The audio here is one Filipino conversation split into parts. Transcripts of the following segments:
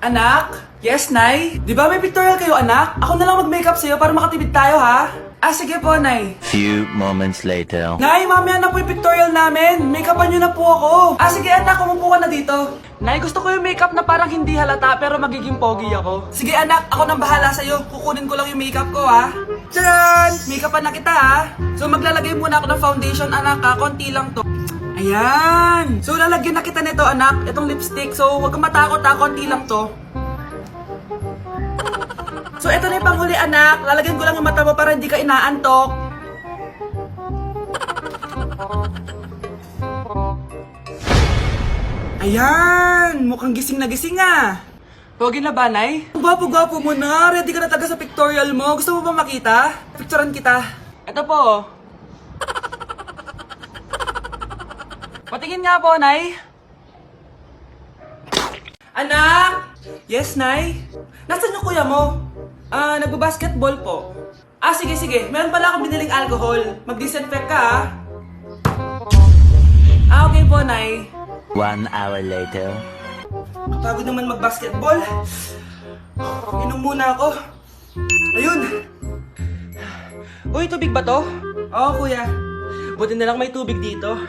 Anak? Yes, Nay? Di ba may pictorial kayo, anak? Ako na lang mag-makeup sa'yo para makatipid tayo, ha? Sige po, Nay. Few moments later. Nay, mamaya na po yung pictorial namin. Make-upan nyo na po ako. Sige, anak, umupo ka na dito. Nay, gusto ko yung makeup na parang hindi halata pero magiging pogi ako. Sige, anak, ako nang bahala sa'yo. Kukunin ko lang yung makeup ko, ha? Tcharan! Make-upan na kita, ha? So, maglalagay muna ako ng foundation, anak, ha? Konti lang to. Ayan! So, lalagyan na kita nito, anak. Itong lipstick. So, huwag kang matakot, ha? Konti lang to. So, ito na yung panghuli, anak. Lalagyan ko lang yung mata mo para hindi ka inaantok. Ayan! Mukhang gising na gising, ah. Pogi na ba, Nay? Gwapo-gwapo mo na. Ready ka na talaga sa pictorial mo. Gusto mo ba makita? Picturean kita. Ito po. Patingin nga po, Nay. Anak! Yes, Nay? Nasaan yung kuya mo? Nagbabasketball po. Sige. Meron pala akong biniling alcohol. Mag-disinfect ka, okay po, Nay. 1 hour later. Kapagod naman mag-basketball. Inom muna ako. Ayun. Uy, tubig ba to? Oo, kuya. Buti na lang may tubig dito.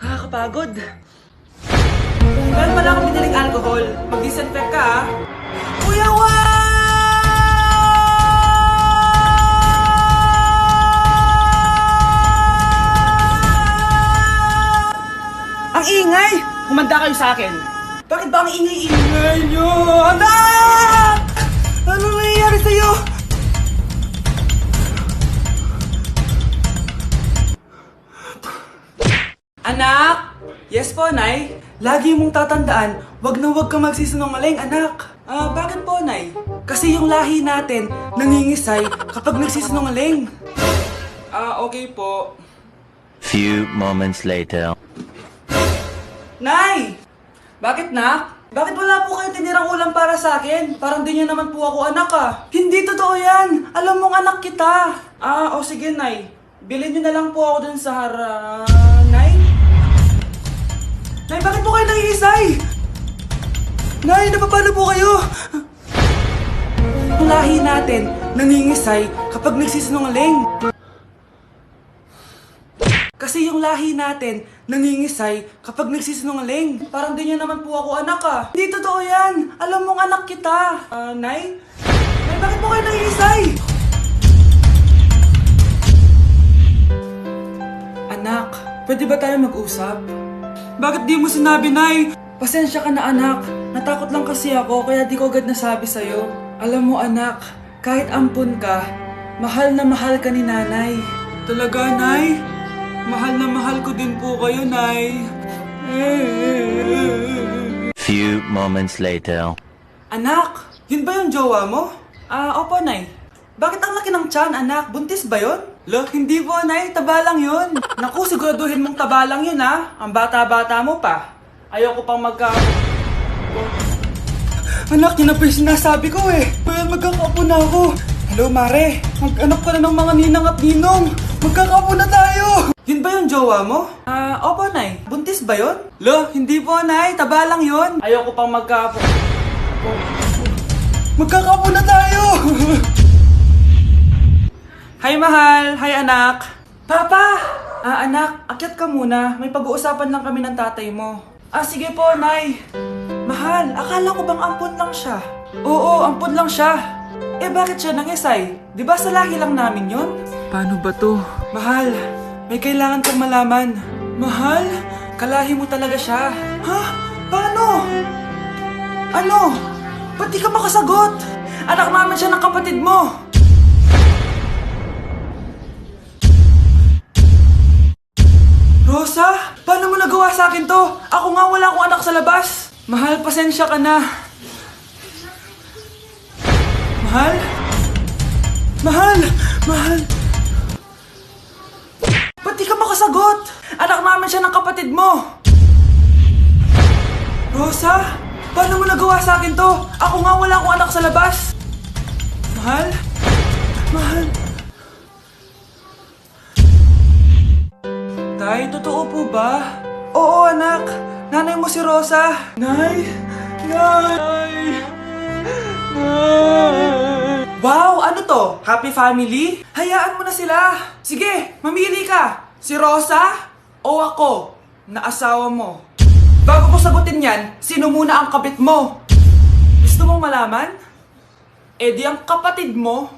Kapagod. Meron pala akong biniling alcohol. Mag-disinfect ka, Kuya, Ang ingay! Humanda kayo sa akin. Bakit ba ang ingay-ingay nyo? Anak! Ano nangyayari sa'yo? Anak! Yes po, Nay. Lagi mong tatandaan, wag na wag kang magsisinungaling, anak. Bakit po, Nay? Kasi yung lahi natin nangingisay kapag nagsisinungaling. Okay po. Few moments later. Nay! Bakit, nak? Bakit wala po kayo tinirang ulam para sa akin? Parang di niyo naman po ako anak, Hindi totoo yan! Alam mong anak kita! Sige, Nay. Bilhin niyo na lang po ako dun sa Nay? Nay, bakit po kayo nangiisay? Nay, napapalo po kayo? Ang lahi natin nangingisay kapag nagsisinungaling. Kasi yung lahi natin nangingisay kapag nagsisinungaling. Parang di niyo naman po ako anak, Hindi totoo yan. Alam mong anak kita. Nay? Nay, bakit po kayo nangingisay? Anak, pwede ba tayo mag-usap? Bakit di mo sinabi, Nay? Pasensya ka na, anak. Natakot lang kasi ako kaya di ko agad nasabi sa'yo. Alam mo, anak, kahit ampun ka, mahal na mahal ka ni nanay. Talaga, Nay? Mahal na mahal ko din po kayo, Nay. Few moments later. Anak, yun ba yung jowa mo? Opo, Nay. Bakit ang laki ng tiyan, anak? Buntis ba yun? Hindi po, Nay. Taba lang yun. Naku, siguraduhin mong taba lang yun, Ang bata-bata mo pa. Ayoko pang Anak, yun na po yung sinasabi ko, Well, magkakaapo na ako. Hello, Mare. Mag-anak ka na ng mga ninang at ninong. Magkakaapo na tayo. Yun ba yung jowa mo? Opo, Nay. Buntis ba yun? Hindi po, Nay. Taba lang yun. Ayoko pang Magkakaapo na tayo. Hi, mahal. Hi, anak. Papa! Anak, akyat ka muna. May pag-uusapan lang kami ng tatay mo. Sige po, Nay. Mahal, akala ko bang ampun lang siya? Oo, ampun lang siya. Bakit siya nangisay? Di ba sa lahi lang namin yon? Paano ba to? Mahal, may kailangan kang malaman. Mahal, kalahi mo talaga siya. Ha? Paano? Ano? Ba't di ka makasagot? Anak namin siya ng kapatid mo. Rosa, paano mo nagawa sa akin to? Ako nga wala akong anak sa labas. Mahal, pasensya ka na. Mahal? Mahal? Ba't di ka makasagot? Anak namin siya ng kapatid mo. Rosa, paano mo nagawa sa akin to? Ako nga wala akong anak sa labas. Mahal? Tay, totoo po ba? Oo, anak. Nanay mo si Rosa. Nay! happy family? Hayaan mo na sila. Sige, mamili ka. Si Rosa o ako na asawa mo? Bago ko sagutin yan, sino muna ang kabit mo? Gusto mong malaman? Eh di ang kapatid mo.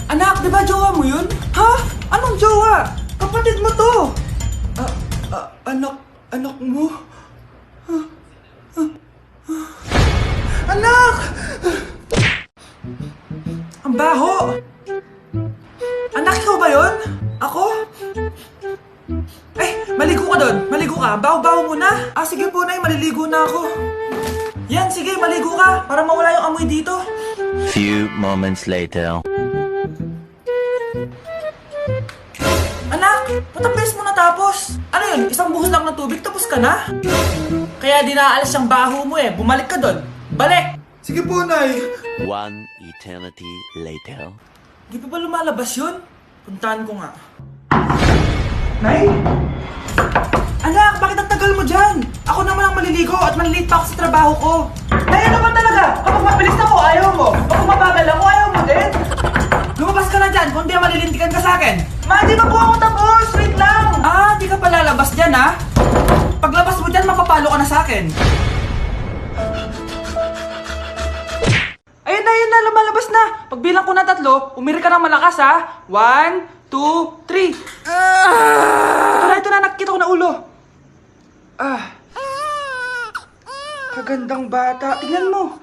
Anak, di ba jowa mo yun? Ha? Anong jowa? Kapatid mo to. Anak mo? Anak! Ang baho! Anak, ikaw ba yun? Ako? Maligo ka doon. Maligo ka. Baho-baho mo na. Sige po, Nay. Maliligo na ako. Yan, sige. Maligo ka para mawala yung amoy dito. Few moments later. Anak, patapis mo na tapos. Ano yun? Isang buhos lang ng tubig tapos ka na? Kaya di naaalis yung baho mo eh. Bumalik ka doon. Balik! Sige po, Nay. One eternity later. Di pa ba lumalabas yun? Puntahan ko nga. Nay? Anak, bakit ang tagal mo dyan? Ako naman ang maliligo at malilate pa ako sa trabaho ko. Nay, ano ba talaga? Kapag mabilis ako, ayaw mo. Kapag mabagal ako, ayaw mo din. Lumabas ka na dyan, kung di malilintikan ka sa akin. Ma, di ba po ako tapos? Wait lang. Di ka pa lalabas dyan, ha? Paglabas mo dyan, mapapalo ka na sa akin. Ayun na, lumalabas na. Pagbilang ko na 3, umiri ka ng malakas, ha? 1, 2, 3. Ito na, nakikita ko na ulo. Kagandang bata. Tingnan mo.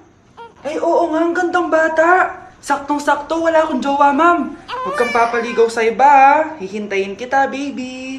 Ay, oo nga, ang gandang bata. Saktong-sakto, wala akong jowa, ma'am. Huwag kang papaligaw sa iba, ha? Hihintayin kita, baby.